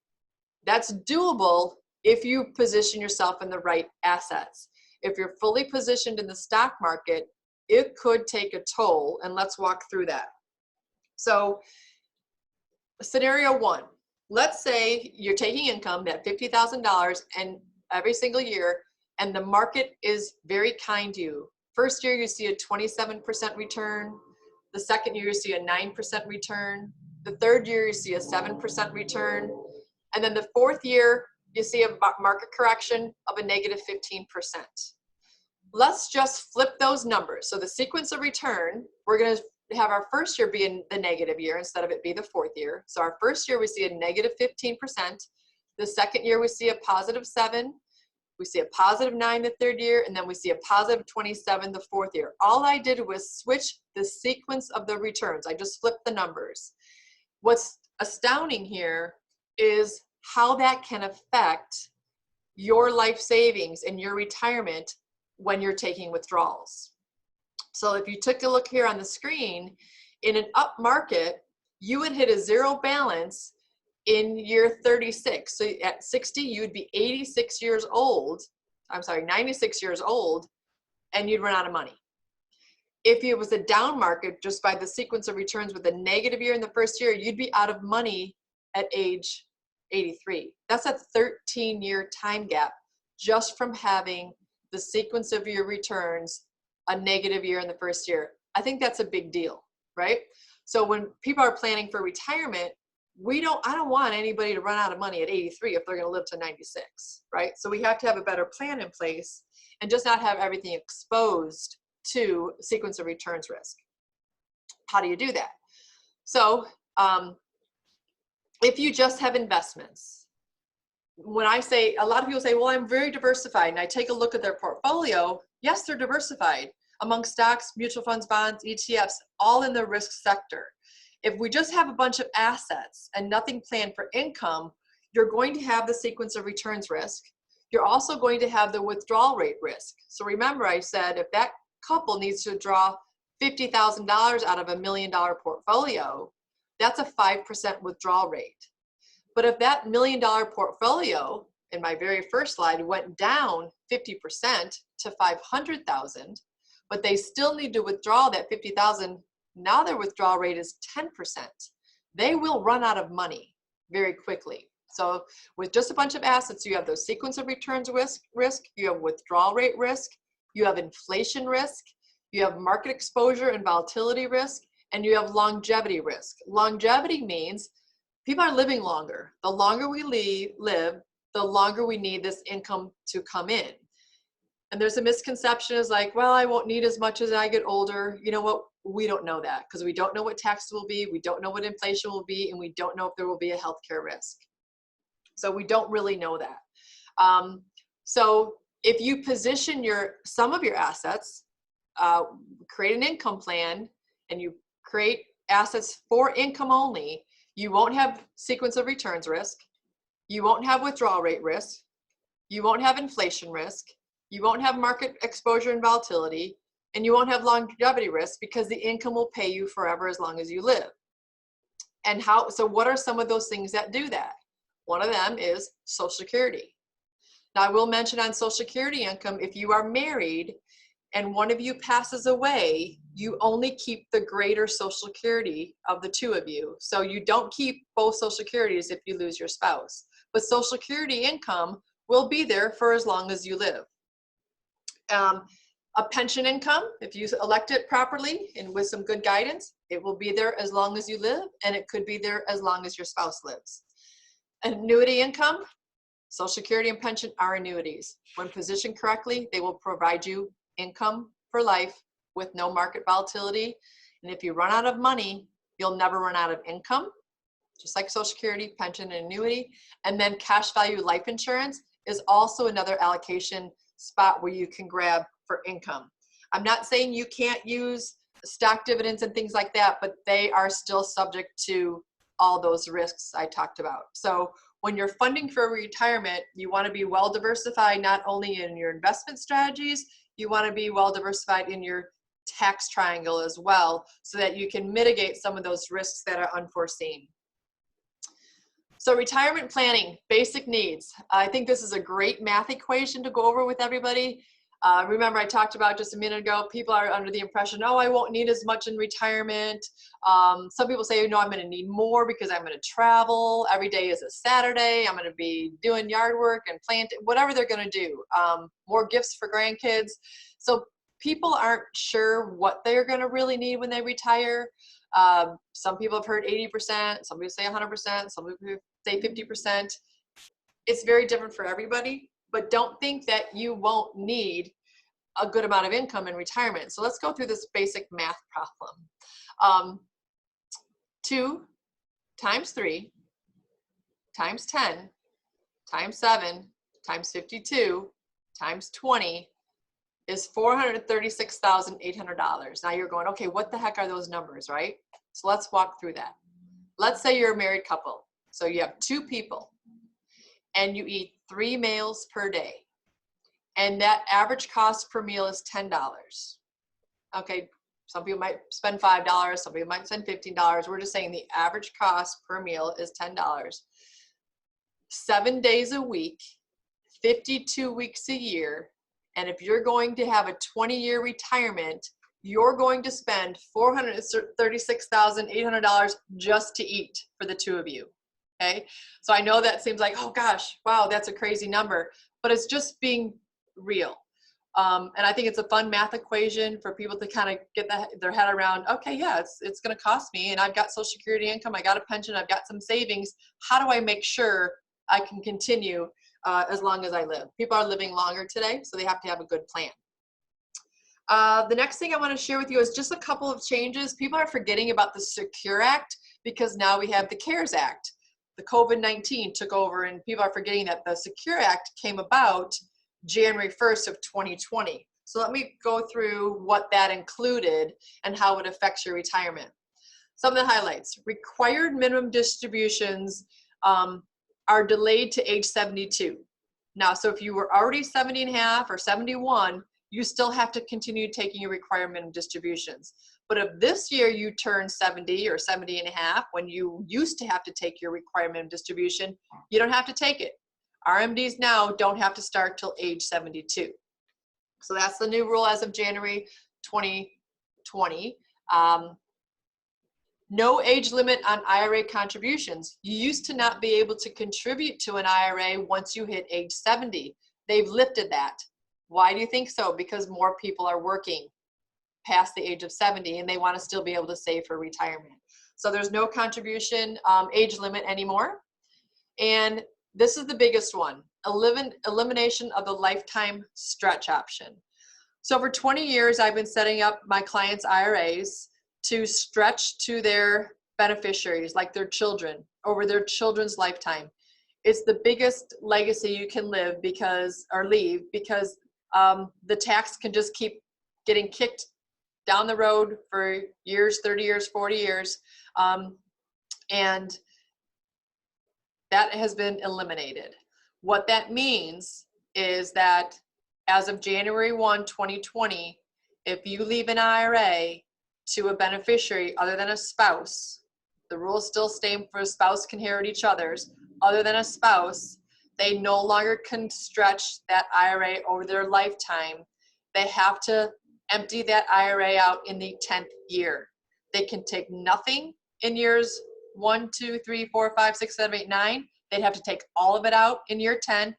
That's doable if you position yourself in the right assets. If you're fully positioned in the stock market, it could take a toll, and let's walk through that. So scenario one, let's say you're taking income, that $50,000, and every single year, and the market is very kind to you. First year, you see a 27% return. The second year, you see a 9% return. The third year, you see a 7% return. And then the fourth year, you see a market correction of a negative 15%. Let's just flip those numbers. So the sequence of return, we're going to have our first year be in the negative year instead of it be the fourth year. So our first year, we see a negative 15%. The second year, we see a positive 7. We see a positive 9 the third year, and then we see a positive 27 the fourth year. All I did was switch the sequence of the returns. I just flipped the numbers. What's astounding here is how that can affect your life savings and your retirement when you're taking withdrawals. So if you took a look here on the screen, in an up market, you would hit a zero balance in year 36. So at 60, you'd be 86 years old. I'm sorry, 96 years old, and you'd run out of money. If it was a down market, just by the sequence of returns with a negative year in the first year, you'd be out of money at age 83. That's a 13-year time gap just from having the sequence of your returns a negative year in the first year. I think that's a big deal, right? So when people are planning for retirement, I don't want anybody to run out of money at 83 if they're going to live to 96, right? So we have to have a better plan in place and just not have everything exposed to sequence of returns risk. How do you do that? So if you just have investments, when I say, a lot of people say, well, I'm very diversified, and I take a look at their portfolio. Yes, they're diversified among stocks, mutual funds, bonds, ETFs, all in the risk sector. If we just have a bunch of assets and nothing planned for income, you're going to have the sequence of returns risk. You're also going to have the withdrawal rate risk. So remember, I said if that couple needs to draw $50,000 out of $1 million portfolio, that's a 5% withdrawal rate. But if that $1 million portfolio, in my very first slide, went down 50% to 500,000, but they still need to withdraw that 50,000, now their withdrawal rate is 10%. They will run out of money very quickly. So with just a bunch of assets, you have those sequence of returns risk, you have withdrawal rate risk, you have inflation risk, you have market exposure and volatility risk, and you have longevity risk. Longevity means people are living longer. The longer we live, the longer we need this income to come in. And there's a misconception is like, well, I won't need as much as I get older. You know what? We don't know that because we don't know what taxes will be. We don't know what inflation will be, and we don't know if there will be a healthcare risk. So we don't really know that. So if you position some of your assets, create an income plan, and you create assets for income only, you won't have sequence of returns risk. You won't have withdrawal rate risk. You won't have inflation risk. You won't have market exposure and volatility, and you won't have longevity risk because the income will pay you forever as long as you live. And so what are some of those things that do that? One of them is Social Security. Now I will mention on Social Security income, if you are married and one of you passes away, you only keep the greater Social Security of the two of you. So you don't keep both Social Securities if you lose your spouse. But Social Security income will be there for as long as you live. A pension income, if you elect it properly and with some good guidance, it will be there as long as you live, and it could be there as long as your spouse lives. Annuity income, Social Security and pension are annuities. When positioned correctly, they will provide you income for life with no market volatility. And if you run out of money, you'll never run out of income, just like Social Security, pension, and annuity. And then cash value life insurance is also another allocation spot where you can grab for income. I'm not saying you can't use stock dividends and things like that, but they are still subject to all those risks I talked about. So when you're funding for retirement, you want to be well diversified, not only in your investment strategies, you want to be well diversified in your tax triangle as well, so that you can mitigate some of those risks that are unforeseen. So retirement planning, basic needs. I think this is a great math equation to go over with everybody. Remember, I talked about just a minute ago, people are under the impression, oh, I won't need as much in retirement. Some people say, no, I'm going to need more because I'm going to travel. Every day is a Saturday. I'm going to be doing yard work and planting, whatever they're going to do. More gifts for grandkids. So people aren't sure what they're going to really need when they retire. Some people have heard 80%, some people say 100%, some people say 50%. It's very different for everybody. But don't think that you won't need a good amount of income in retirement. So let's go through this basic math problem. 2 times 3 times 10 times 7 times 52 times 20 is $436,800. Now you're going, okay, what the heck are those numbers, right? So let's walk through that. Let's say you're a married couple. So you have 2 people and you eat 3 meals per day. And that average cost per meal is $10. Okay, some people might spend $5, some people might spend $15. We're just saying the average cost per meal is $10. 7 days a week, 52 weeks a year. And if you're going to have a 20-year retirement, you're going to spend $436,800 just to eat for the 2 of you. Okay, so I know that seems like, oh gosh, wow, that's a crazy number, but it's just being real. And I think it's a fun math equation for people to kind of get their head around, okay, yeah, it's going to cost me, and I've got Social Security income, I got a pension, I've got some savings. How do I make sure I can continue as long as I live? People are living longer today, so they have to have a good plan. The next thing I want to share with you is just a couple of changes. People are forgetting about the Secure Act because now we have the CARES Act. The COVID-19 took over, and people are forgetting that the Secure Act came about January 1st of 2020. So let me go through what that included and how it affects your retirement. Some of the highlights: required minimum distributions are delayed to age 72. Now, so if you were already 70 and a half or 71, you still have to continue taking your required minimum distributions. But if this year you turn 70 or 70 and a half, when you used to have to take your required minimum distribution, you don't have to take it. RMDs now don't have to start till age 72. So that's the new rule as of January 2020. No age limit on IRA contributions. You used to not be able to contribute to an IRA once you hit age 70. They've lifted that. Why do you think so? Because more people are working past the age of 70 and they want to still be able to save for retirement. So there's no contribution age limit anymore. And this is the biggest one: elimination of the lifetime stretch option. So for 20 years, I've been setting up my clients' IRAs to stretch to their beneficiaries, like their children, over their children's lifetime. It's the biggest legacy you can leave because the tax can just keep getting kicked down the road for years, 30 years, 40 years. And that has been eliminated. What that means is that as of January 1, 2020, if you leave an IRA to a beneficiary other than a spouse, the rules still stay for a spouse can inherit each other's. Other than a spouse, they no longer can stretch that IRA over their lifetime. They have to empty that IRA out in the 10th year. They can take nothing in years 1, 2, 3, 4, 5, 6, 7, 8, 9. They'd have to take all of it out in year 10,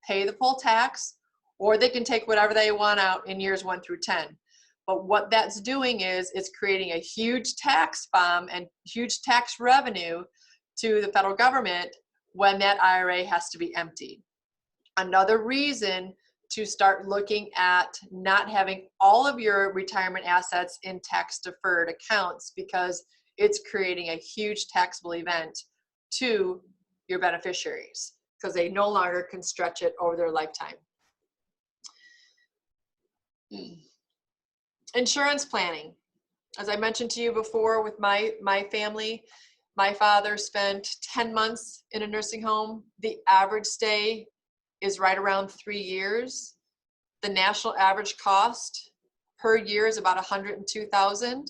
pay the full tax, or they can take whatever they want out in years 1 through 10. But what that's doing is it's creating a huge tax bomb and huge tax revenue to the federal government when that IRA has to be emptied. Another reason to start looking at not having all of your retirement assets in tax deferred accounts, because it's creating a huge taxable event to your beneficiaries because they no longer can stretch it over their lifetime. Insurance planning. As I mentioned to you before with my family, my father spent 10 months in a nursing home. The average stay is right around 3 years. The national average cost per year is about $102,000.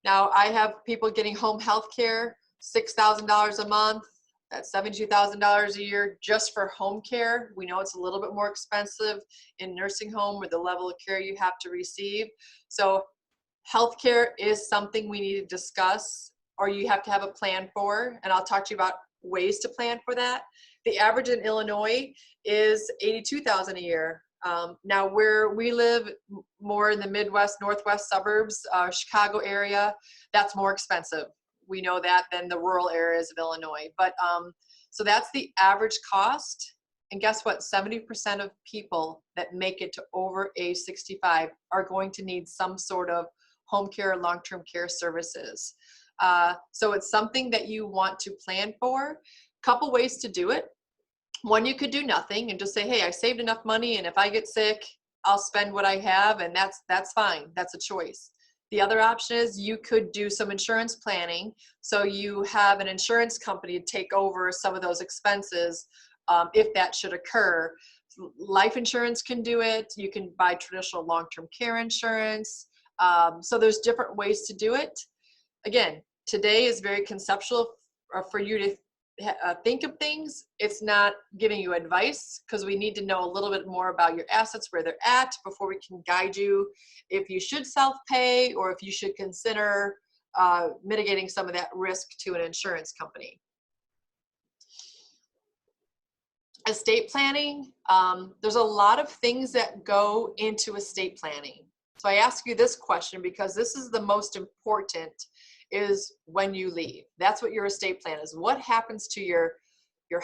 Now I have people getting home health care, $6,000 a month. That's $72,000 a year just for home care. We know it's a little bit more expensive in nursing home with the level of care you have to receive. So healthcare is something we need to discuss, or you have to have a plan for, and I'll talk to you about ways to plan for that. The average in Illinois is $82,000 a year. Now where we live, more in the Midwest, Northwest suburbs, Chicago area, that's more expensive. We know that than the rural areas of Illinois. But so that's the average cost. And guess what? 70% of people that make it to over age 65 are going to need some sort of home care or long-term care services. So it's something that you want to plan for. Couple ways to do it. One, you could do nothing and just say, hey, I saved enough money, and if I get sick, I'll spend what I have, and that's fine. That's a choice. The other option is you could do some insurance planning. So you have an insurance company to take over some of those expenses if that should occur. Life insurance can do it. You can buy traditional long-term care insurance. So there's different ways to do it. Again, today is very conceptual for you to think of things. It's not giving you advice, because we need to know a little bit more about your assets, where they're at, before we can guide you if you should self-pay or if you should consider mitigating some of that risk to an insurance company. Estate planning, there's a lot of things that go into estate planning. So I ask you this question because this is the most important, is when you leave. That's what your estate plan is. What happens to your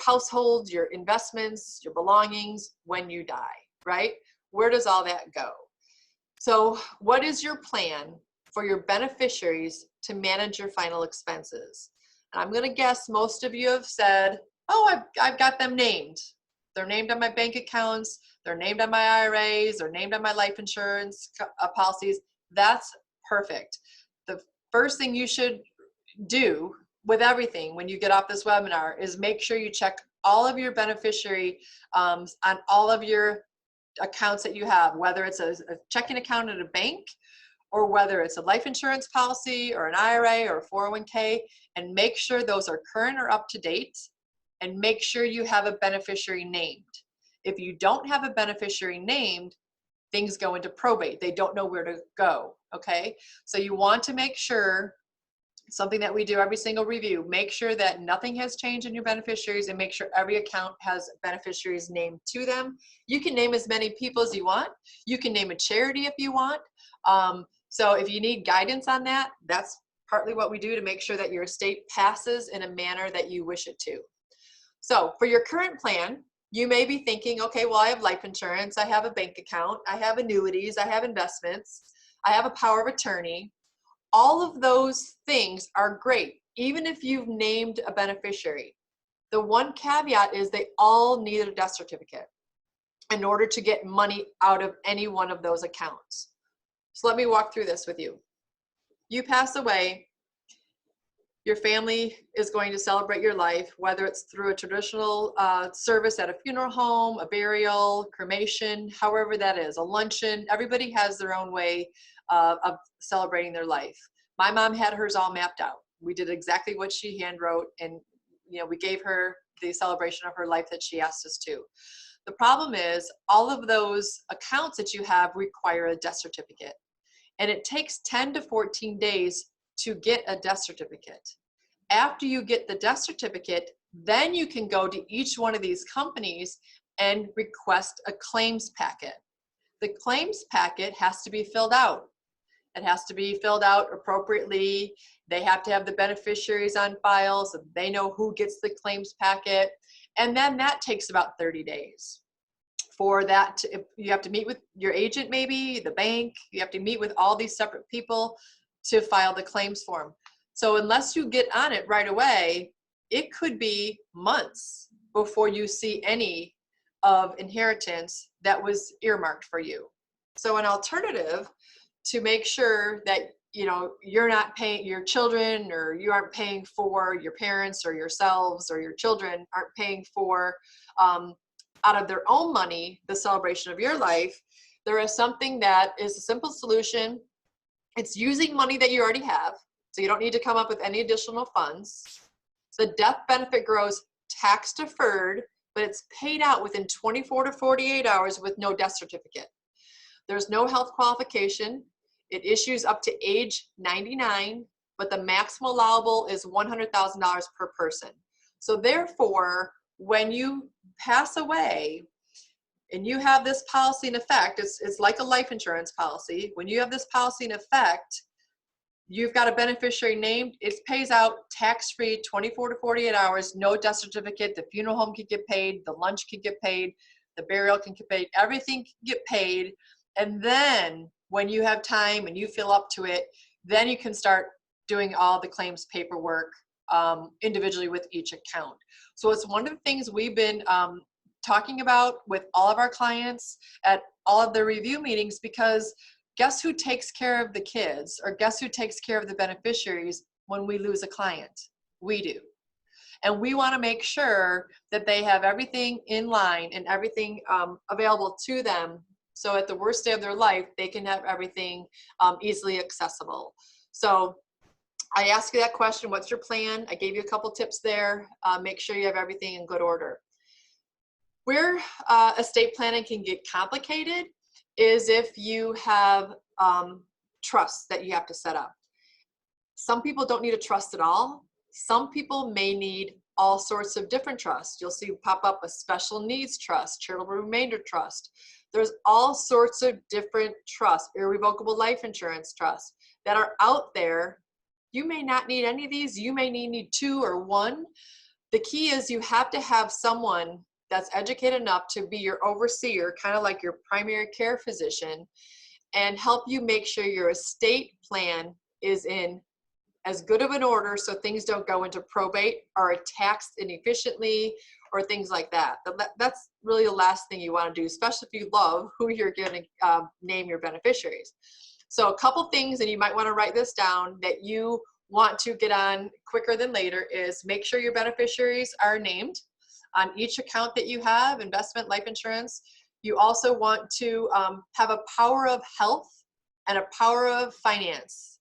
household, your investments, your belongings when you die, right? Where does all that go? So what is your plan for your beneficiaries to manage your final expenses? And I'm going to guess most of you have said, oh, I've got them named. They're named on my bank accounts. They're named on my IRAs. They're named on my life insurance policies. That's perfect. The first thing you should do with everything when you get off this webinar is make sure you check all of your beneficiary on all of your accounts that you have, whether it's a checking account at a bank, or whether it's a life insurance policy or an IRA or a 401k, and make sure those are current or up to date, and make sure you have a beneficiary named. If you don't have a beneficiary named, things go into probate. They don't know where to go, okay? So you want to make sure, something that we do every single review, make sure that nothing has changed in your beneficiaries, and make sure every account has beneficiaries named to them. You can name as many people as you want. You can name a charity if you want. So if you need guidance on that, that's partly what we do to make sure that your estate passes in a manner that you wish it to. So for your current plan, you may be thinking, okay, well, I have life insurance, I have a bank account, I have annuities, I have investments, I have a power of attorney. All of those things are great, even if you've named a beneficiary. The one caveat is they all need a death certificate in order to get money out of any one of those accounts. So let me walk through this with you. You pass away, your family is going to celebrate your life, whether it's through a traditional service at a funeral home, a burial, cremation, however that is, a luncheon. Everybody has their own way of celebrating their life. My mom had hers all mapped out. We did exactly what she hand wrote, and we gave her the celebration of her life that she asked us to. The problem is all of those accounts that you have require a death certificate, and it takes 10 to 14 days to get a death certificate. After you get the death certificate, then you can go to each one of these companies and request a claims packet. The claims packet has to be filled out. It has to be filled out appropriately. They have to have the beneficiaries on file so they know who gets the claims packet. And then that takes about 30 days. For that, you have to meet with your agent, maybe the bank. You have to meet with all these separate people to file the claims form. So unless you get on it right away, it could be months before you see any of inheritance that was earmarked for you. So an alternative to make sure that you're not paying your children, or you aren't paying for your parents or yourselves, or your children aren't paying for out of their own money the celebration of your life, there is something that is a simple solution. It's using money that you already have, so you don't need to come up with any additional funds. The death benefit grows tax deferred, but it's paid out within 24 to 48 hours with no death certificate. There's no health qualification. It issues up to age 99, but the maximum allowable is $100,000 per person. So therefore, when you pass away and you have this policy in effect, it's like a life insurance policy. When you have this policy in effect, you've got a beneficiary named, it pays out tax-free 24 to 48 hours, no death certificate, the funeral home can get paid, the lunch can get paid, the burial can get paid, everything can get paid. And then when you have time and you feel up to it, then you can start doing all the claims paperwork individually with each account. So it's one of the things we've been talking about with all of our clients at all of the review meetings, because guess who takes care of the kids, or guess who takes care of the beneficiaries when we lose a client? We do. And we want to make sure that they have everything in line and everything available to them, so at the worst day of their life, they can have everything easily accessible. So I asked you that question, what's your plan? I gave you a couple tips there. Make sure you have everything in good order. Where estate planning can get complicated is if you have trusts that you have to set up. Some people don't need a trust at all. Some people may need all sorts of different trusts. You'll see pop up a special needs trust, charitable remainder trust. There's all sorts of different trusts, irrevocable life insurance trusts that are out there. You may not need any of these. You may need two or one. The key is you have to have someone that's educated enough to be your overseer, kind of like your primary care physician, and help you make sure your estate plan is in as good of an order so things don't go into probate or are taxed inefficiently or things like that. That's really the last thing you want to do, especially if you love who you're going to name your beneficiaries. So a couple things, and you might want to write this down, that you want to get on quicker than later is make sure your beneficiaries are named on each account that you have, investment, life insurance. You also want to have a power of health and a power of finance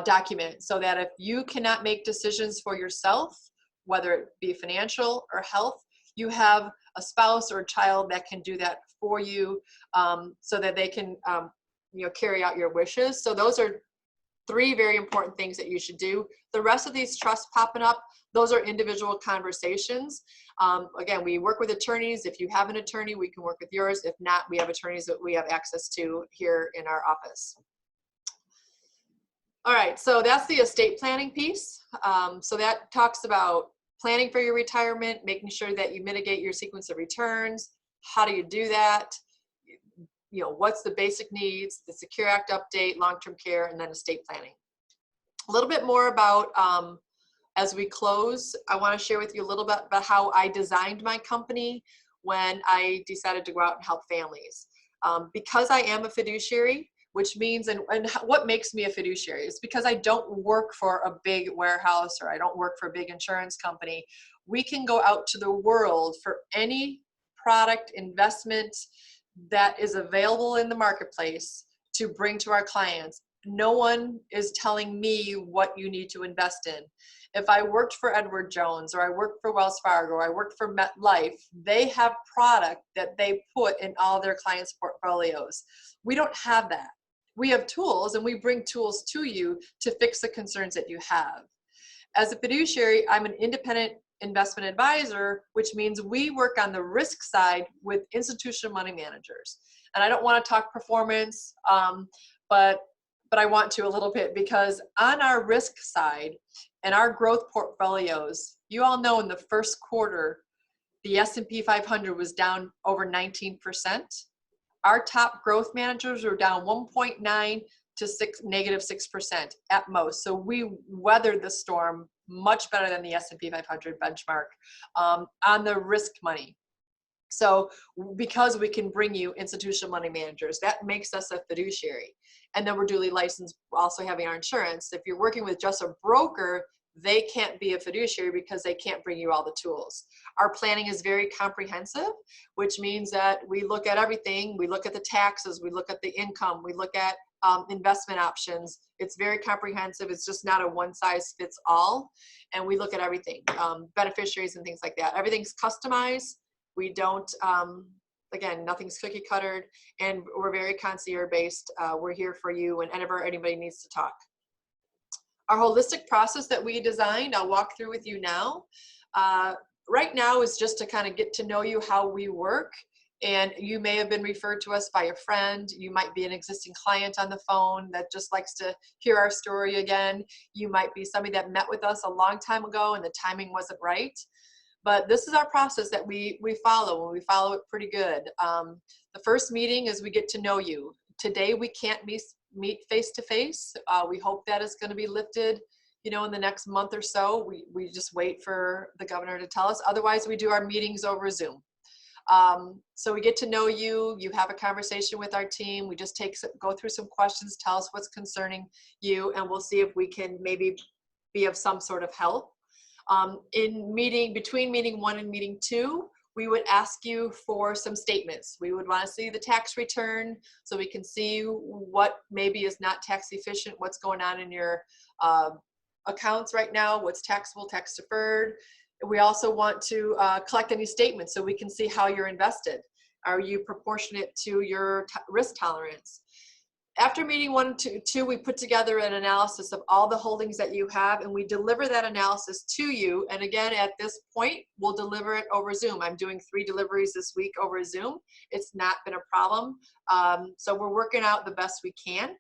document, so that if you cannot make decisions for yourself, whether it be financial or health, you have a spouse or a child that can do that for you, so that they can carry out your wishes. So those are three very important things that you should do. The rest of these trusts popping up, those are individual conversations. Again, we work with attorneys. If you have an attorney, we can work with yours. If not, we have attorneys that we have access to here in our office. All right, so that's the estate planning piece. So that talks about planning for your retirement, making sure that you mitigate your sequence of returns. How do you do that? What's the basic needs, the Secure Act update, long-term care, and then estate planning. A little bit more about, as we close, I want to share with you a little bit about how I designed my company when I decided to go out and help families. Because I am a fiduciary, which means, and what makes me a fiduciary is because I don't work for a big warehouse or I don't work for a big insurance company. We can go out to the world for any product, investment that is available in the marketplace to bring to our clients. No one is telling me what you need to invest in. If I worked for Edward Jones, or I worked for Wells Fargo, or I worked for MetLife, they have product that they put in all their clients' portfolios. We don't have that. We have tools, and we bring tools to you to fix the concerns that you have. As a fiduciary, I'm an independent investment advisor, which means we work on the risk side with institutional money managers. And I don't want to talk performance, but I want to a little bit, because on our risk side and our growth portfolios, you all know in the first quarter, the S&P 500 was down over 19%. Our top growth managers were down 1.9 to -6% at most. So we weathered the storm much better than the S&P 500 benchmark on the risk money. So because we can bring you institutional money managers, that makes us a fiduciary. And then we're duly licensed, also having our insurance. If you're working with just a broker, they can't be a fiduciary because they can't bring you all the tools. Our planning is very comprehensive, which means that we look at everything. We look at the taxes, we look at the income, we look at investment options. It's very comprehensive. It's just not a one size fits all. And we look at everything, beneficiaries and things like that. Everything's customized. We don't, again, nothing's cookie cuttered, and we're very concierge based. We're here for you whenever anybody needs to talk. Our holistic process that we designed, I'll walk through with you now. Right now is just to kind of get to know you, how we work. And you may have been referred to us by a friend. You might be an existing client on the phone that just likes to hear our story again. You might be somebody that met with us a long time ago and the timing wasn't right. But this is our process that we follow, and we follow it pretty good. The first meeting is we get to know you. Today we can't meet face-to-face. We hope that is going to be lifted, you know, in the next month or so. We just wait for the governor to tell us. Otherwise, we do our meetings over Zoom. So we get to know you. You have a conversation with our team. We just go through some questions, tell us what's concerning you, and we'll see if we can maybe be of some sort of help. Between meeting 1 and meeting 2, we would ask you for some statements. We would want to see the tax return so we can see what maybe is not tax efficient, what's going on in your accounts right now, what's taxable, tax deferred. We also want to collect any statements so we can see how you're invested. Are you proportionate to your risk tolerance? After meeting 1 and 2, we put together an analysis of all the holdings that you have, and we deliver that analysis to you. And again, at this point, we'll deliver it over Zoom. I'm doing 3 deliveries this week over Zoom. It's not been a problem. So we're working out the best we can.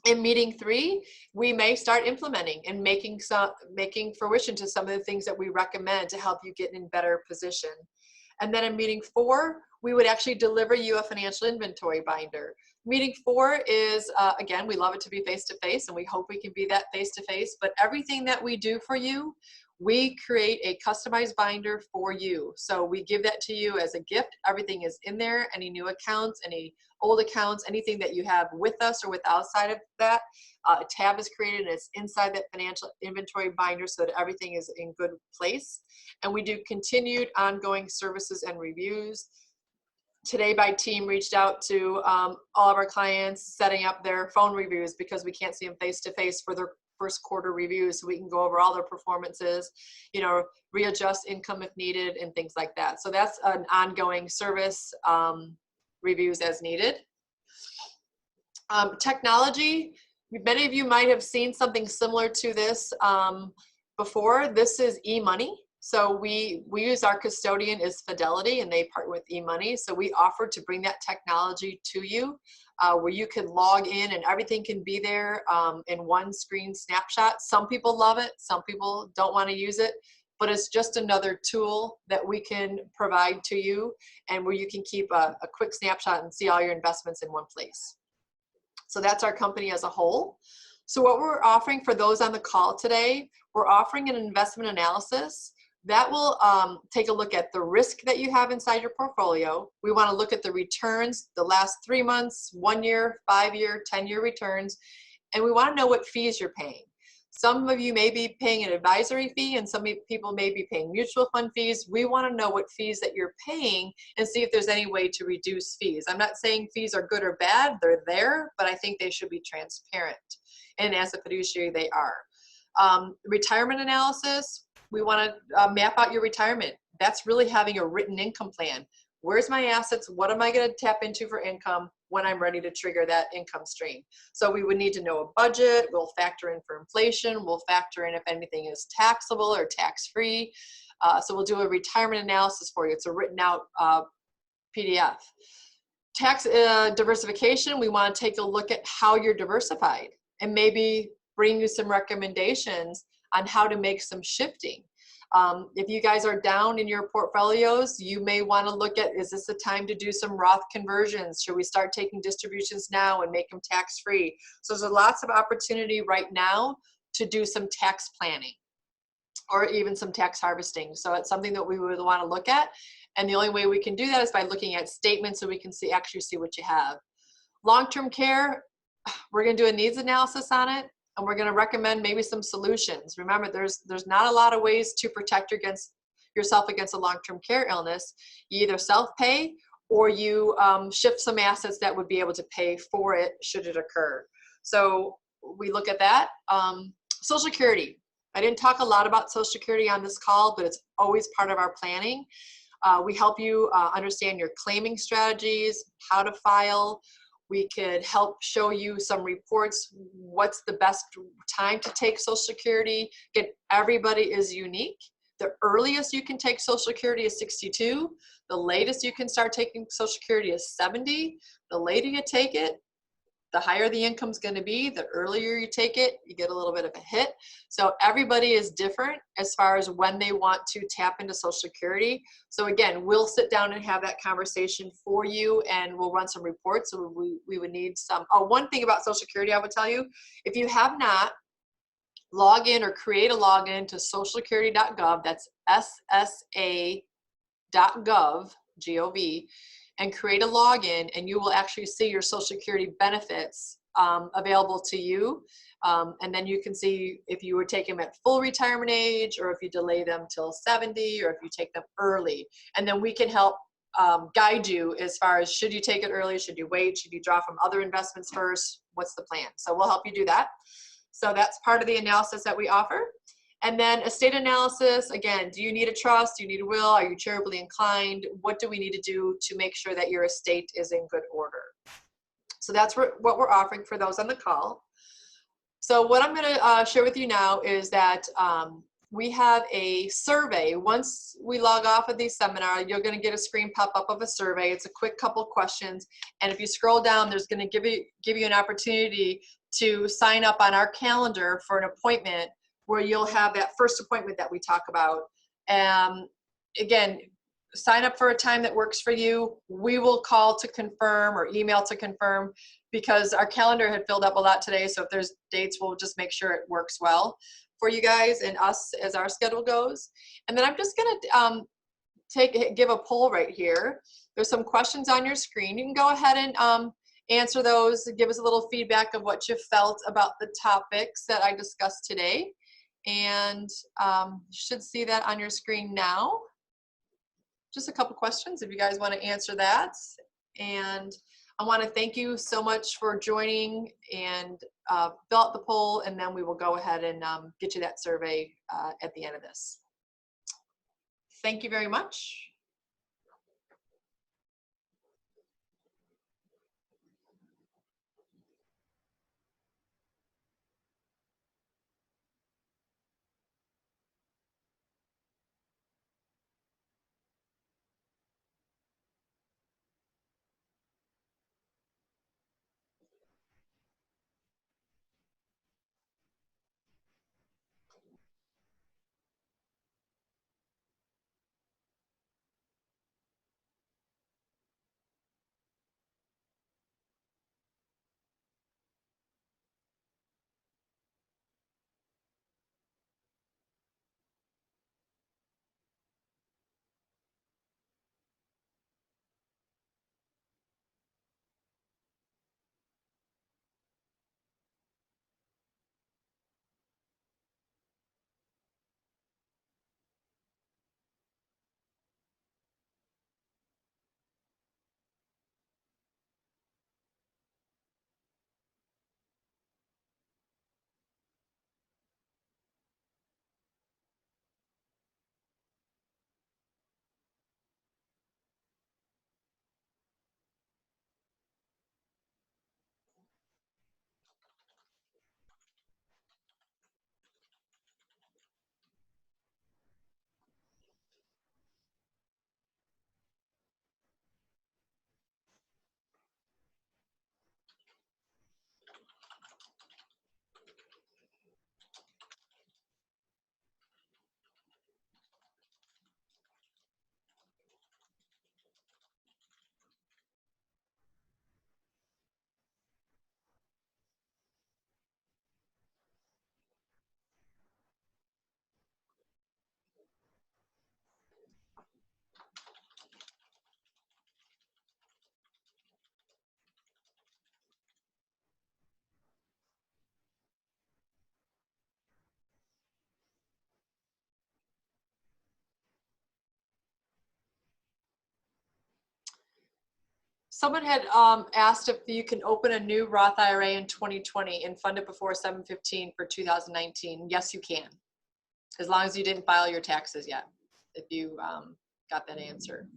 In meeting 3, we may start implementing and making fruition to some of the things that we recommend to help you get in better position. And then in meeting 4, we would actually deliver you a financial inventory binder. Meeting 4 is, again, we love it to be face-to-face, and we hope we can be that face-to-face, but everything that we do for you, we create a customized binder for you. So we give that to you as a gift. Everything is in there, any new accounts, any old accounts, anything that you have with us or with outside of that. A tab is created and it's inside that financial inventory binder so that everything is in good place. And we do continued ongoing services and reviews. Today, my team reached out to all of our clients, setting up their phone reviews because we can't see them face-to-face for their first quarter reviews, so we can go over all their performances, you know, readjust income if needed and things like that. So that's an ongoing service, reviews as needed. Technology, many of you might have seen something similar to this before. This is eMoney. So we use our custodian is Fidelity, and they partner with eMoney. So we offer to bring that technology to you where you can log in and everything can be there in one screen snapshot. Some people love it. Some people don't want to use it, but it's just another tool that we can provide to you and where you can keep a quick snapshot and see all your investments in one place. So that's our company as a whole. So what we're offering for those on the call today, we're offering an investment analysis that will take a look at the risk that you have inside your portfolio. We want to look at the returns, the last 3 months, 1 year, 5 year, 10-year returns, and we want to know what fees you're paying. Some of you may be paying an advisory fee and some people may be paying mutual fund fees. We want to know what fees that you're paying and see if there's any way to reduce fees. I'm not saying fees are good or bad, they're there, but I think they should be transparent. And as a fiduciary, they are. Retirement analysis, we want to map out your retirement. That's really having a written income plan. Where's my assets? What am I going to tap into for income when I'm ready to trigger that income stream? So we would need to know a budget. We'll factor in for inflation. We'll factor in if anything is taxable or tax-free. So we'll do a retirement analysis for you. It's a written out PDF. Tax diversification, we want to take a look at how you're diversified and maybe bring you some recommendations on how to make some shifting. If you guys are down in your portfolios, you may want to look at, is this a time to do some Roth conversions? Should we start taking distributions now and make them tax-free? So there's lots of opportunity right now to do some tax planning or even some tax harvesting. So it's something that we would want to look at. And the only way we can do that is by looking at statements so we can actually see what you have. Long-term care, we're going to do a needs analysis on it. And we're going to recommend maybe some solutions. Remember, there's not a lot of ways to protect yourself against a long-term care illness. You either self-pay or you shift some assets that would be able to pay for it should it occur. So we look at that. Social Security. I didn't talk a lot about Social Security on this call, but it's always part of our planning. We help you understand your claiming strategies, how to file. We could help show you some reports, what's the best time to take Social Security. Again, everybody is unique. The earliest you can take Social Security is 62. The latest you can start taking Social Security is 70. The later you take it, the higher the income's going to be. The earlier you take it, you get a little bit of a hit. So everybody is different as far as when they want to tap into Social Security. So again, we'll sit down and have that conversation for you, and we'll run some reports. So we would need some. Oh, one thing about Social Security I would tell you, if you have not, log in or create a login to socialsecurity.gov. That's ssa.gov, G-O-V, and create a login, and you will actually see your Social Security benefits available to you. And then you can see if you would take them at full retirement age, or if you delay them till 70, or if you take them early. And then we can help guide you as far as, should you take it early, should you wait, should you draw from other investments first, what's the plan? So we'll help you do that. So that's part of the analysis that we offer. And then estate analysis, again, do you need a trust? Do you need a will? Are you charitably inclined? What do we need to do to make sure that your estate is in good order? So that's what we're offering for those on the call. So what I'm going to share with you now is that we have a survey. Once we log off of the seminar, you're going to get a screen pop up of a survey. It's a quick couple questions. And if you scroll down, there's going to give you an opportunity to sign up on our calendar for an appointment, where you'll have that first appointment that we talk about. Again, sign up for a time that works for you. We will call to confirm or email to confirm, because our calendar had filled up a lot today. So if there's dates, we'll just make sure it works well for you guys and us as our schedule goes. And then I'm just gonna give a poll right here. There's some questions on your screen. You can go ahead and answer those, give us a little feedback of what you felt about the topics that I discussed today. And you should see that on your screen now. Just a couple questions if you guys want to answer that. And I want to thank you so much for joining, and fill out the poll, and then we will go ahead and get you that survey at the end of this. Thank you very much. Someone had asked if you can open a new Roth IRA in 2020 and fund it before 7/15 for 2019. Yes, you can, as long as you didn't file your taxes yet, if you got that answer.